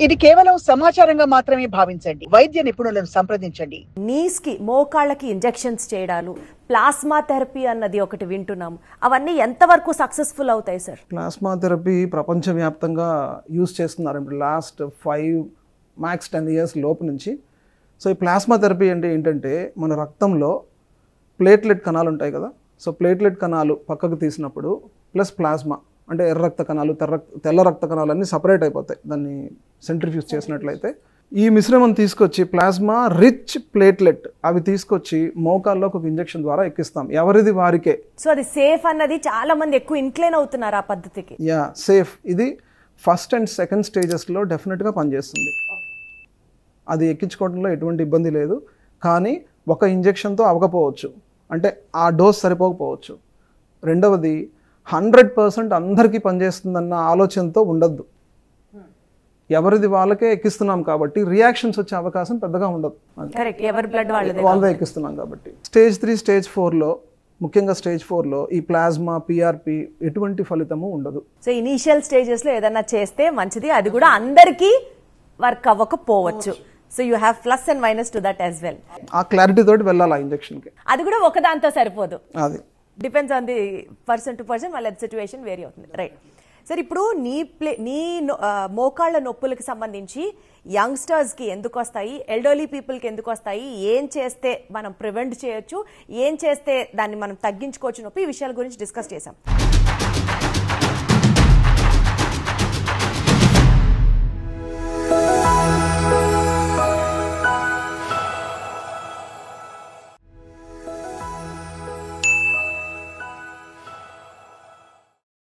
ఇది కేవలం సమాచారంగా మాత్రమే భావించండి. వైద్య నిపుణులను సంప్రదించండి. నీస్ కి మోకాళ్ళకి ఇంజెక్షన్స్ చేయడాలు, ప్లాస్మా థెరపీ అన్నది ఒకటి వింటున్నాం. అవన్నీ ఎంతవరకు సక్సెస్ఫుల్ అవుతాయి సార్? ప్లాస్మా థెరపీ ప్రపంచవ్యాప్తంగా యూజ్ చేస్తున్నారు ఇప్పుడు లాస్ట్ 5 max 10 years లోపు నుంచి. సో ఈ ప్లాస్మా థెరపీ అంటే ఏంటంటే మన రక్తంలో ప్లేట్లెట్ కణాలు ఉంటాయి కదా. సో ప్లేట్లెట్ కణాలు పక్కకు తీసినప్పుడు ప్లస్ ప్లాస్మా అంటే ఎర్ర రక్త కణాలు తెల్ల రక్త కణాలు అన్నీ సపరేట్ అయిపోతాయి దాన్ని సెంట్రిఫ్యూజ్ చేసినట్లయితే. ఈ మిశ్రమం తీసుకొచ్చి ప్లాస్మా రిచ్ ప్లేట్లెట్ అవి తీసుకొచ్చి మోకాల్లో ఒక ఇంజెక్షన్ ద్వారా ఎక్కిస్తాం, ఎవరిది వారికే. సో అది సేఫ్ అన్నది చాలా మంది ఎక్కువ ఇంక్లైన్ అవుతున్నారు ఆ పద్ధతికి. Yeah, safe. ఇది ఫస్ట్ అండ్ సెకండ్ స్టేజెస్లో డెఫినెట్గా పనిచేస్తుంది. అది ఎక్కించుకోవడంలో ఎటువంటి ఇబ్బంది లేదు. కానీ ఒక ఇంజెక్షన్తో అవ్వకపోవచ్చు, అంటే ఆ డోస్ సరిపోకపోవచ్చు. రెండవది 100% అందరికీ పనిచేస్తుందన్న ఆలోచనతో ఉండద్దు. ఎవరిది వాళ్ళకే ఎక్కిస్తున్నాం కాబట్టి రియాక్షన్స్ వచ్చే అవకాశం పెద్దగా ఉండదు. వాళ్ళదే ఎక్కిస్తున్నాం కాబట్టి. స్టేజ్ 3 స్టేజ్ 4లో ముఖ్యంగా స్టేజ్ 4లో ఈ ప్లాస్మా పిఆర్పి ఎటువంటి ఫలితము ఉండదు. సో ఇనీషియల్ స్టేజెస్ లో ఏదన్నా చేస్తే మంచిది, అది కూడా అందరికీ వర్క్ అవ్వకపోవచ్చు. So you have plus and minus to that as well. ఆ క్లారిటీ తోటి వెళ్ళాలి ఆ ఇంజెక్షన్ కి. అది కూడా ఒకదాంతో సరిపోదు, అది depends on the person to person, వాళ్ళ సిచ్యువేషన్ వేరీ అవుతుంది. రైట్ సార్, ఇప్పుడు నీ మోకాళ్ళ నొప్పులకు సంబంధించి యంగ్స్టర్స్ కి ఎందుకు వస్తాయి, ఎల్డర్లీ పీపుల్ కి ఎందుకు వస్తాయి, ఏం చేస్తే మనం ప్రివెంట్ చేయొచ్చు, ఏం చేస్తే దాన్ని మనం తగ్గించుకోవచ్చు నొప్పి, ఈ విషయాల గురించి డిస్కస్ చేసాం.